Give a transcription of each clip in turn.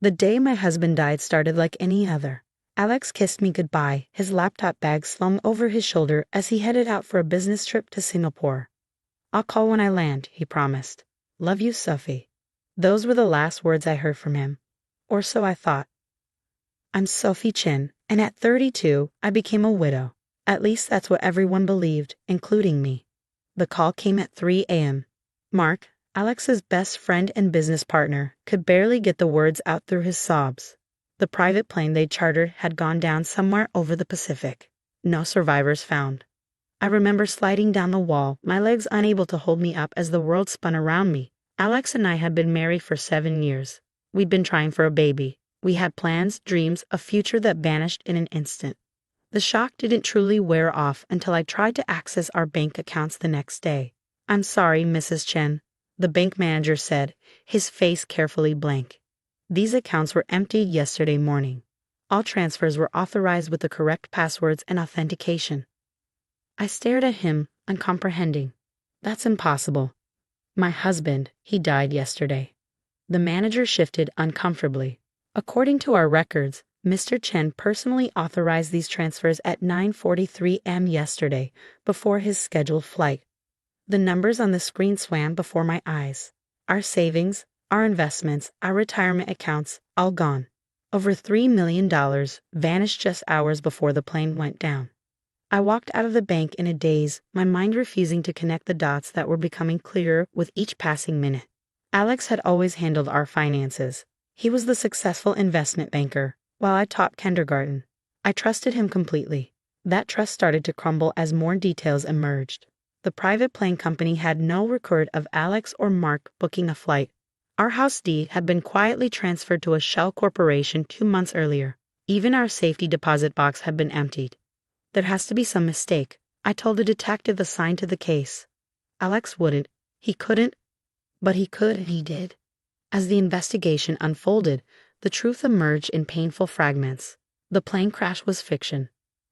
The day my husband died started like any other. Alex kissed me goodbye, his laptop bag slung over his shoulder as he headed out for a business trip to Singapore. "I'll call when I land," he promised. "Love you, Sophie." Those were the last words I heard from him. Or so I thought. I'm Sophie Chen, and at 32, I became a widow. At least that's what everyone believed, including me. The call came at 3 a.m. Mark, Alex's best friend and business partner, could barely get the words out through his sobs. The private plane they chartered had gone down somewhere over the Pacific. No survivors found. I remember sliding down the wall, my legs unable to hold me up as the world spun around me. Alex and I had been married for 7 years. We'd been trying for a baby. We had plans, dreams, a future that vanished in an instant. The shock didn't truly wear off until I tried to access our bank accounts the next day. "I'm sorry, Mrs. Chen," the bank manager said, his face carefully blank. "These accounts were emptied yesterday morning. All transfers were authorized with the correct passwords and authentication." I stared at him, uncomprehending. "That's impossible. My husband, he died yesterday." The manager shifted uncomfortably. "According to our records, Mr. Chen personally authorized these transfers at 9:43 a.m. yesterday, before his scheduled flight." The numbers on the screen swam before my eyes. Our savings, our investments, our retirement accounts, all gone. Over $3 million vanished just hours before the plane went down. I walked out of the bank in a daze, my mind refusing to connect the dots that were becoming clearer with each passing minute. Alex had always handled our finances. He was the successful investment banker, while I taught kindergarten. I trusted him completely. That trust started to crumble as more details emerged. The private plane company had no record of Alex or Mark booking a flight. Our house deed had been quietly transferred to a shell corporation 2 months earlier. Even our safety deposit box had been emptied. "There has to be some mistake," I told the detective assigned to the case. Alex wouldn't. He couldn't. But he could, and he did. As the investigation unfolded, the truth emerged in painful fragments. The plane crash was fiction.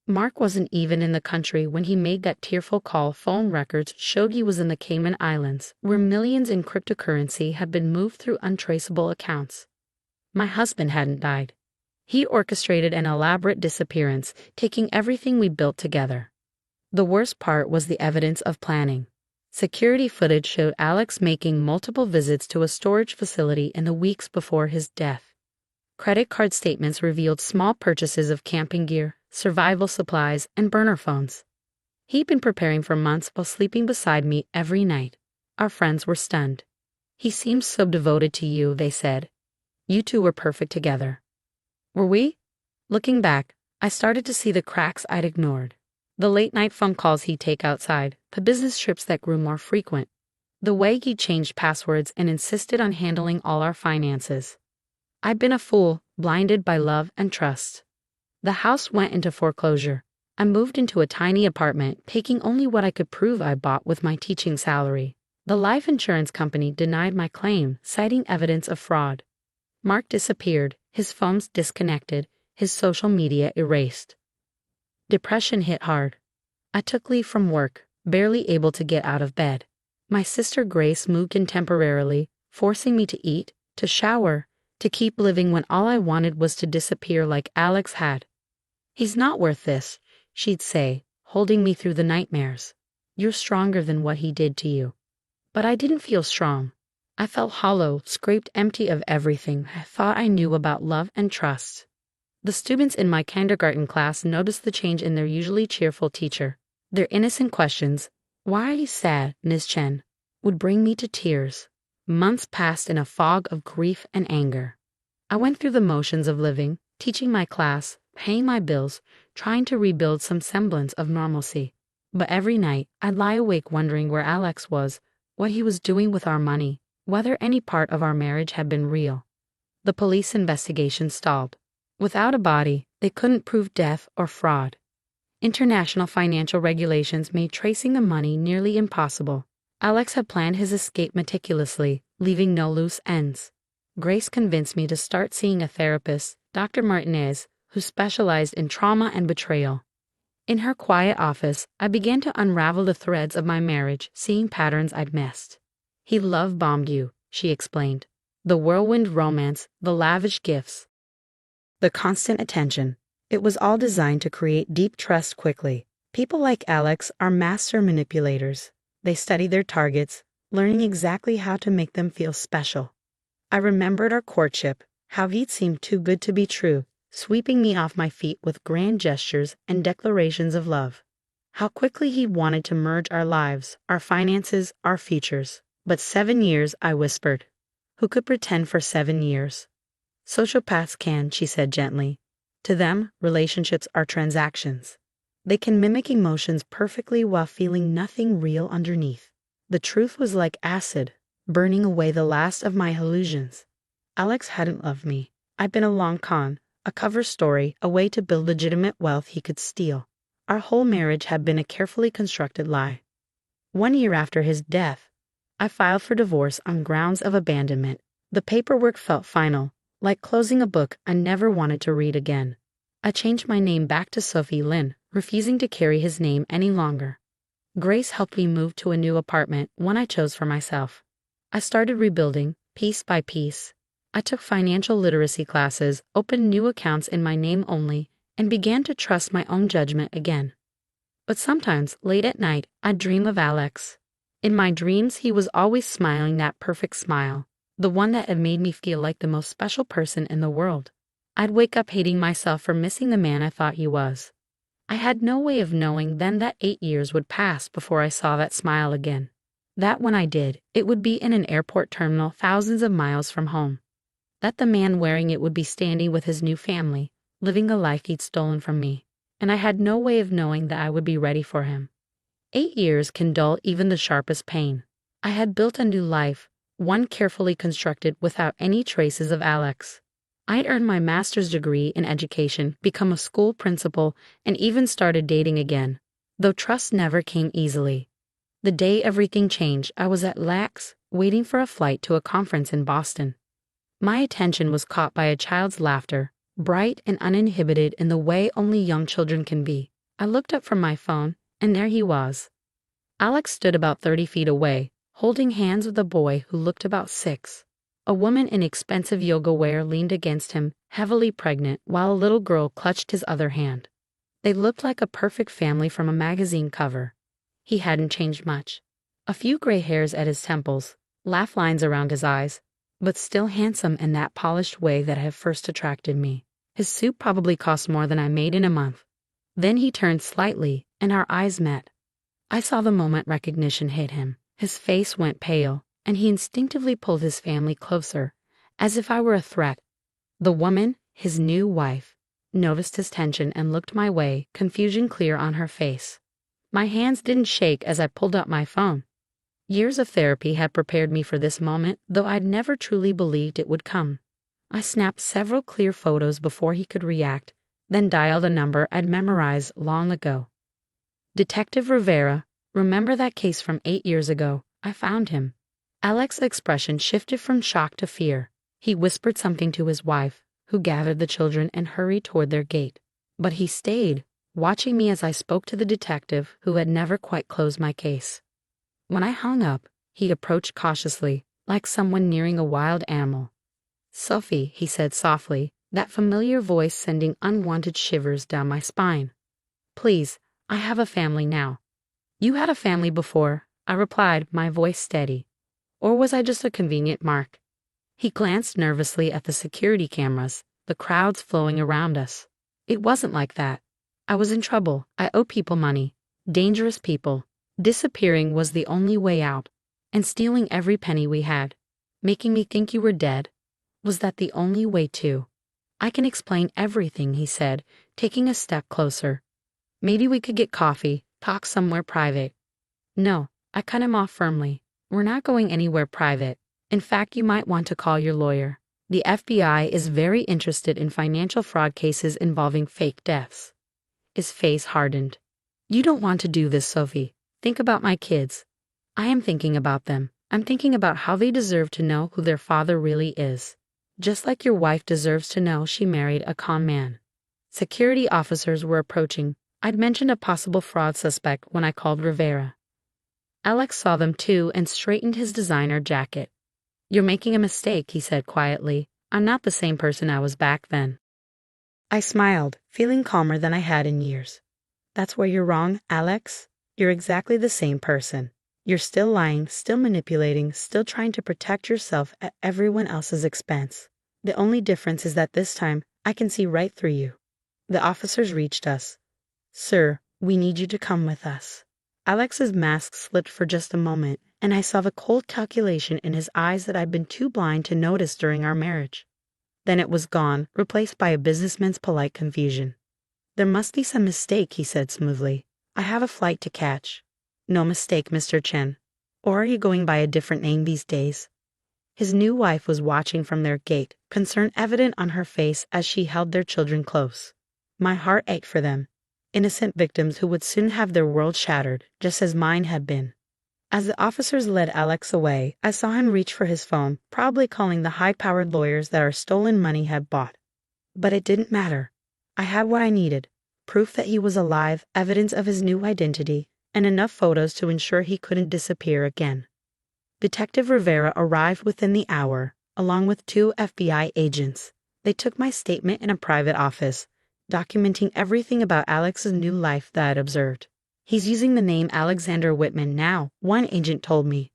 Mark wasn't even in the country when he made that tearful call. Phone records showed he was in the Cayman Islands, where millions in cryptocurrency had been moved through untraceable accounts. My husband hadn't died. He orchestrated an elaborate disappearance, taking everything we built together. The worst part was the evidence of planning. Security footage showed Alex making multiple visits to a storage facility in the weeks before his death. Credit card statements revealed small purchases of camping gear, survival supplies, and burner phones. He'd been preparing for months while sleeping beside me every night. Our friends were stunned. "He seems so devoted to you," they said. "You two were perfect together." Were we? Looking back, I started to see the cracks I'd ignored. The late-night phone calls he'd take outside, the business trips that grew more frequent, the way he changed passwords and insisted on handling all our finances. I'd been a fool, blinded by love and trust. The house went into foreclosure. I moved into a tiny apartment, taking only what I could prove I bought with my teaching salary. The life insurance company denied my claim, citing evidence of fraud. Mark disappeared, his phones disconnected, his social media erased. Depression hit hard. I took leave from work, barely able to get out of bed. My sister Grace moved in temporarily, forcing me to eat, to shower, to keep living when all I wanted was to disappear like Alex had. "He's not worth this," she'd say, holding me through the nightmares. "You're stronger than what he did to you." But I didn't feel strong. I felt hollow, scraped empty of everything I thought I knew about love and trust. The students in my kindergarten class noticed the change in their usually cheerful teacher. Their innocent questions, "Why are you sad, Ms. Chen?" would bring me to tears. Months passed in a fog of grief and anger. I went through the motions of living, teaching my class, paying my bills, trying to rebuild some semblance of normalcy. But every night, I'd lie awake wondering where Alex was, what he was doing with our money, whether any part of our marriage had been real. The police investigation stalled. Without a body, they couldn't prove death or fraud. International financial regulations made tracing the money nearly impossible. Alex had planned his escape meticulously, leaving no loose ends. Grace convinced me to start seeing a therapist, Dr. Martinez, who specialized in trauma and betrayal. In her quiet office, I began to unravel the threads of my marriage, seeing patterns I'd missed. "He love-bombed you," she explained. The whirlwind romance, the lavish gifts, the constant attention. It was all designed to create deep trust quickly. People like Alex are master manipulators. They study their targets, learning exactly how to make them feel special. I remembered our courtship, how he'd seemed too good to be true, sweeping me off my feet with grand gestures and declarations of love. How quickly he wanted to merge our lives, our finances, our futures. But 7 years, I whispered. Who could pretend for 7 years? Sociopaths can, she said gently. To them, relationships are transactions. They can mimic emotions perfectly while feeling nothing real underneath. The truth was like acid, burning away the last of my illusions. Alex hadn't loved me. I'd been a long con, a cover story, a way to build legitimate wealth he could steal. Our whole marriage had been a carefully constructed lie. 1 year after his death, I filed for divorce on grounds of abandonment. The paperwork felt final, like closing a book I never wanted to read again. I changed my name back to Sophie Lin, refusing to carry his name any longer. Grace helped me move to a new apartment, one I chose for myself. I started rebuilding, piece by piece. I took financial literacy classes, opened new accounts in my name only, and began to trust my own judgment again. But sometimes, late at night, I'd dream of Alex. In my dreams, he was always smiling that perfect smile, the one that had made me feel like the most special person in the world. I'd wake up hating myself for missing the man I thought he was. I had no way of knowing then that 8 years would pass before I saw that smile again. That when I did, it would be in an airport terminal thousands of miles from home. That the man wearing it would be standing with his new family, living the life he'd stolen from me. And I had no way of knowing that I would be ready for him. 8 years can dull even the sharpest pain. I had built a new life, one carefully constructed without any traces of Alex. I'd earned my master's degree in education, become a school principal, and even started dating again, though trust never came easily. The day everything changed, I was at LAX, waiting for a flight to a conference in Boston. My attention was caught by a child's laughter, bright and uninhibited in the way only young children can be. I looked up from my phone, and there he was. Alex stood about 30 feet away, holding hands with a boy who looked about 6. A woman in expensive yoga wear leaned against him, heavily pregnant, while a little girl clutched his other hand. They looked like a perfect family from a magazine cover. He hadn't changed much. A few gray hairs at his temples, laugh lines around his eyes, but still handsome in that polished way that had first attracted me. His suit probably cost more than I made in a month. Then he turned slightly, and our eyes met. I saw the moment recognition hit him. His face went pale, and he instinctively pulled his family closer, as if I were a threat. The woman, his new wife, noticed his tension and looked my way, confusion clear on her face. My hands didn't shake as I pulled up my phone. Years of therapy had prepared me for this moment, though I'd never truly believed it would come. I snapped several clear photos before he could react, then dialed a number I'd memorized long ago. Detective Rivera, remember that case from 8 years ago? I found him. Alex's expression shifted from shock to fear. He whispered something to his wife, who gathered the children and hurried toward their gate. But he stayed, watching me as I spoke to the detective who had never quite closed my case. When I hung up, he approached cautiously, like someone nearing a wild animal. "Sophie," he said softly, that familiar voice sending unwanted shivers down my spine. "Please, I have a family now." "You had a family before," I replied, my voice steady. Or was I just a convenient mark? He glanced nervously at the security cameras, the crowds flowing around us. It wasn't like that. I was in trouble. I owe people money. Dangerous people. Disappearing was the only way out. And stealing every penny we had. Making me think you were dead. Was that the only way too? "I can explain everything," he said, taking a step closer. "Maybe we could get coffee, talk somewhere private." "No," I cut him off firmly. "We're not going anywhere private. In fact, you might want to call your lawyer. The FBI is very interested in financial fraud cases involving fake deaths." His face hardened. "You don't want to do this, Sophie. Think about my kids." "I am thinking about them. I'm thinking about how they deserve to know who their father really is. Just like your wife deserves to know she married a con man." Security officers were approaching. I'd mentioned a possible fraud suspect when I called Rivera. Alex saw them too and straightened his designer jacket. "You're making a mistake," he said quietly. "I'm not the same person I was back then." I smiled, feeling calmer than I had in years. "That's where you're wrong, Alex. You're exactly the same person. You're still lying, still manipulating, still trying to protect yourself at everyone else's expense. The only difference is that this time, I can see right through you." The officers reached us. "Sir, we need you to come with us." Alex's mask slipped for just a moment, and I saw the cold calculation in his eyes that I'd been too blind to notice during our marriage. Then it was gone, replaced by a businessman's polite confusion. "There must be some mistake," he said smoothly. "I have a flight to catch." "No mistake, Mr. Chen. Or are you going by a different name these days?" His new wife was watching from their gate, concern evident on her face as she held their children close. My heart ached for them, innocent victims who would soon have their world shattered, just as mine had been. As the officers led Alex away, I saw him reach for his phone, probably calling the high-powered lawyers that our stolen money had bought. But it didn't matter. I had what I needed: proof that he was alive, evidence of his new identity, and enough photos to ensure he couldn't disappear again. Detective Rivera arrived within the hour, along with 2 FBI agents. They took my statement in a private office, documenting everything about Alex's new life that I'd observed. "He's using the name Alexander Whitman now," one agent told me.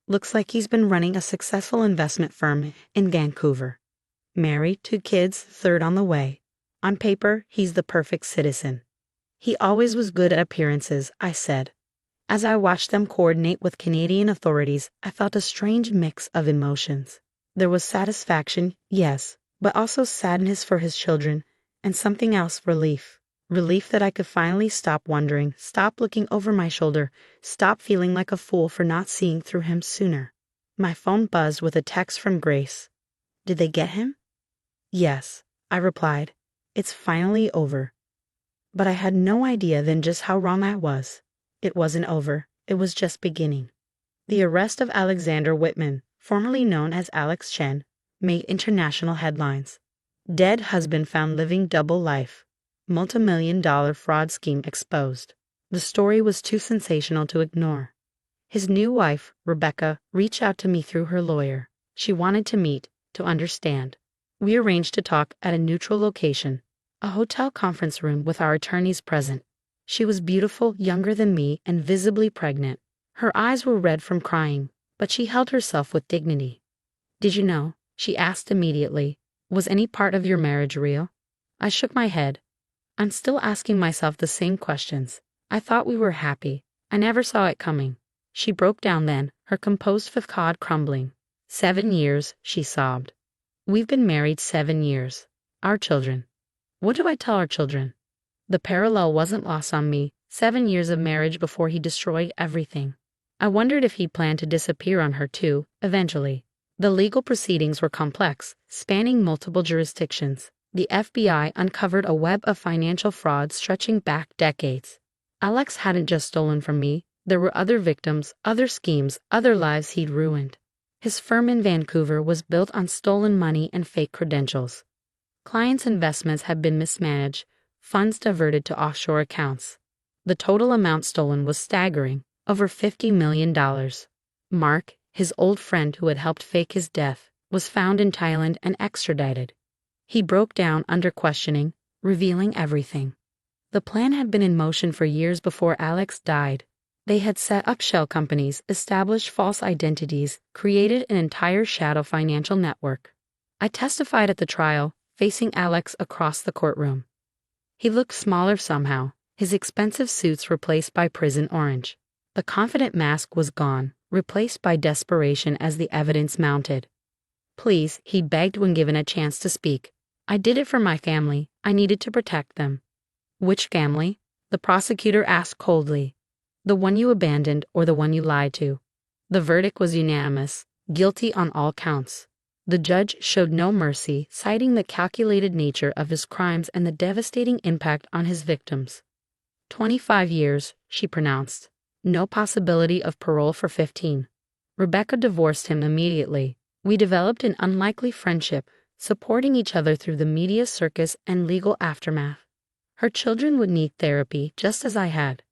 "Looks like he's been running a successful investment firm in Vancouver. Married, 2 kids, 3rd on the way. On paper, he's the perfect citizen." "He always was good at appearances," I said. As I watched them coordinate with Canadian authorities, I felt a strange mix of emotions. There was satisfaction, yes, but also sadness for his children, and something else: relief. Relief that I could finally stop wondering, stop looking over my shoulder, stop feeling like a fool for not seeing through him sooner. My phone buzzed with a text from Grace. "Did they get him?" "Yes," I replied. "It's finally over." But I had no idea then just how wrong I was. It wasn't over. It was just beginning. The arrest of Alexander Whitman, formerly known as Alex Chen, made international headlines. Dead husband found living double life. Multi-million-dollar fraud scheme exposed. The story was too sensational to ignore. His new wife, Rebecca, reached out to me through her lawyer. She wanted to meet, to understand. We arranged to talk at a neutral location, a hotel conference room with our attorneys present. She was beautiful, younger than me, and visibly pregnant. Her eyes were red from crying, but she held herself with dignity. "Did you know?" she asked immediately. "Was any part of your marriage real?" I shook my head. I'm still asking myself the same questions. I thought we were happy. I never saw it coming. She broke down then, her composed facade crumbling. 7 years, she sobbed. "We've been married 7 years. Our children." What do I tell our children? The parallel wasn't lost on me. 7 years of marriage before he destroyed everything. I wondered if he planned to disappear on her too, eventually. The legal proceedings were complex, spanning multiple jurisdictions. The FBI uncovered a web of financial fraud stretching back decades. Alex hadn't just stolen from me. There were other victims, other schemes, other lives he'd ruined. His firm in Vancouver was built on stolen money and fake credentials. Clients' investments had been mismanaged, funds diverted to offshore accounts. The total amount stolen was staggering, over $50 million. Mark, his old friend who had helped fake his death, was found in Thailand and extradited. He broke down under questioning, revealing everything. The plan had been in motion for years before Alex died. They had set up shell companies, established false identities, created an entire shadow financial network. I testified at the trial, facing Alex across the courtroom. He looked smaller somehow, his expensive suits replaced by prison orange. The confident mask was gone, replaced by desperation as the evidence mounted. "Please," he begged when given a chance to speak. "I did it for my family. I needed to protect them." "Which family?" the prosecutor asked coldly. "The one you abandoned or the one you lied to?" The verdict was unanimous, guilty on all counts. The judge showed no mercy, citing the calculated nature of his crimes and the devastating impact on his victims. 25 years, she pronounced. No possibility of parole for 15. Rebecca divorced him immediately. We developed an unlikely friendship, supporting each other through the media circus and legal aftermath. Her children would need therapy just as I had.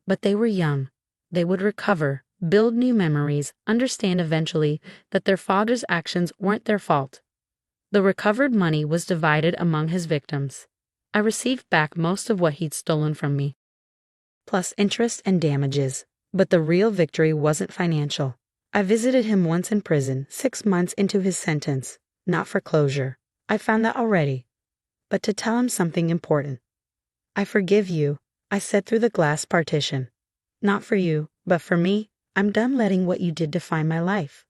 But they were young. They would recover. build new memories, understand eventually that their father's actions weren't their fault. The recovered money was divided among his victims. I received back most of what he'd stolen from me, plus interest and damages. But the real victory wasn't financial. I visited him once in prison, 6 months into his sentence, not for closure. I found that already. But to tell him something important. I forgive you, I said through the glass partition. Not for you, but for me. I'm done letting what you did define my life.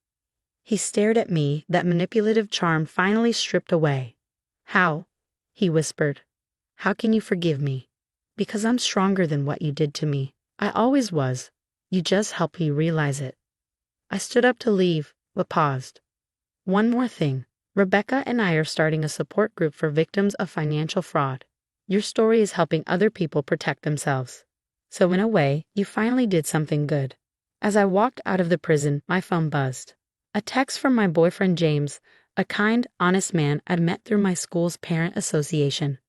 He stared at me, that manipulative charm finally stripped away. How? He whispered. How can you forgive me? Because I'm stronger than what you did to me. I always was. You just helped me realize it. I stood up to leave, but paused. One more thing. Rebecca and I are starting a support group for victims of financial fraud. Your story is helping other people protect themselves. So in a way, you finally did something good. As I walked out of the prison, my phone buzzed. A text from my boyfriend James, a kind, honest man I'd met through my school's parent association.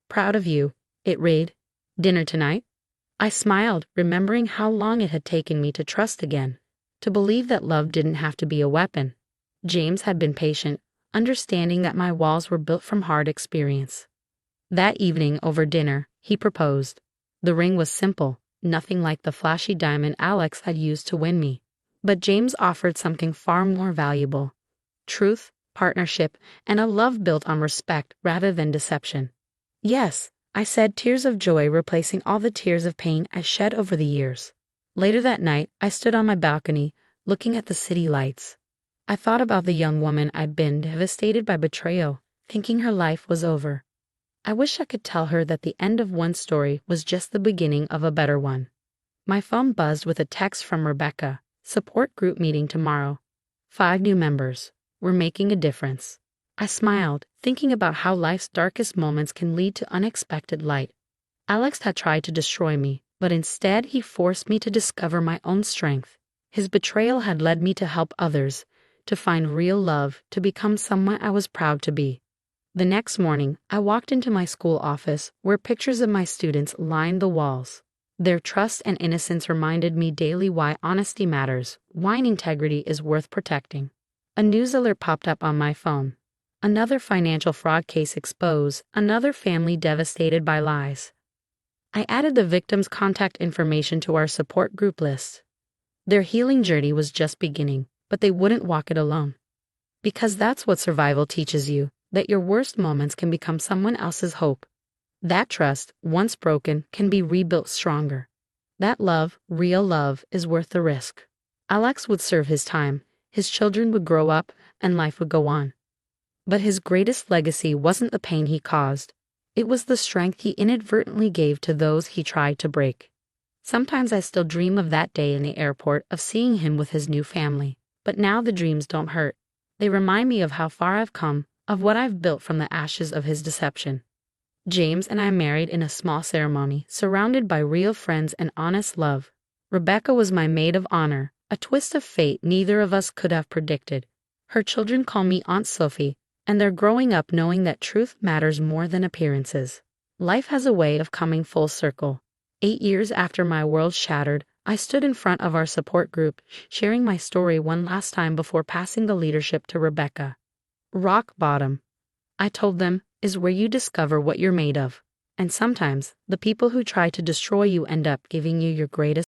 Proud of you, it read. Dinner tonight? I smiled, remembering how long it had taken me to trust again, to believe that love didn't have to be a weapon. James had been patient, understanding that my walls were built from hard experience. That evening over dinner, he proposed. The ring was simple, nothing like the flashy diamond Alex had used to win me. But James offered something far more valuable. Truth, partnership, and a love built on respect rather than deception. Yes, I said, tears of joy replacing all the tears of pain I shed over the years. Later that night, I stood on my balcony, looking at the city lights. I thought about the young woman I'd been devastated by betrayal, thinking her life was over. I wish I could tell her that the end of one story was just the beginning of a better one. My phone buzzed with a text from Rebecca. Support group meeting tomorrow. 5 new members. We're making a difference. I smiled, thinking about how life's darkest moments can lead to unexpected light. Alex had tried to destroy me, but instead he forced me to discover my own strength. His betrayal had led me to help others, to find real love, to become someone I was proud to be. The next morning, I walked into my school office, where pictures of my students lined the walls. Their trust and innocence reminded me daily why honesty matters, why integrity is worth protecting. A news alert popped up on my phone. Another financial fraud case exposed, another family devastated by lies. I added the victims' contact information to our support group list. Their healing journey was just beginning, but they wouldn't walk it alone. Because that's what survival teaches you, that your worst moments can become someone else's hope. That trust, once broken, can be rebuilt stronger. That love, real love, is worth the risk. Alex would serve his time, his children would grow up, and life would go on. But his greatest legacy wasn't the pain he caused. It was the strength he inadvertently gave to those he tried to break. Sometimes I still dream of that day in the airport, of seeing him with his new family. But now the dreams don't hurt. They remind me of how far I've come, of what I've built from the ashes of his deception. James and I married in a small ceremony, surrounded by real friends and honest love. Rebecca was my maid of honor, a twist of fate neither of us could have predicted. Her children call me Aunt Sophie, and they're growing up knowing that truth matters more than appearances. Life has a way of coming full circle. 8 years after my world shattered, I stood in front of our support group, sharing my story one last time before passing the leadership to Rebecca. Rock bottom, I told them, is where you discover what you're made of. And sometimes, the people who try to destroy you end up giving you your greatest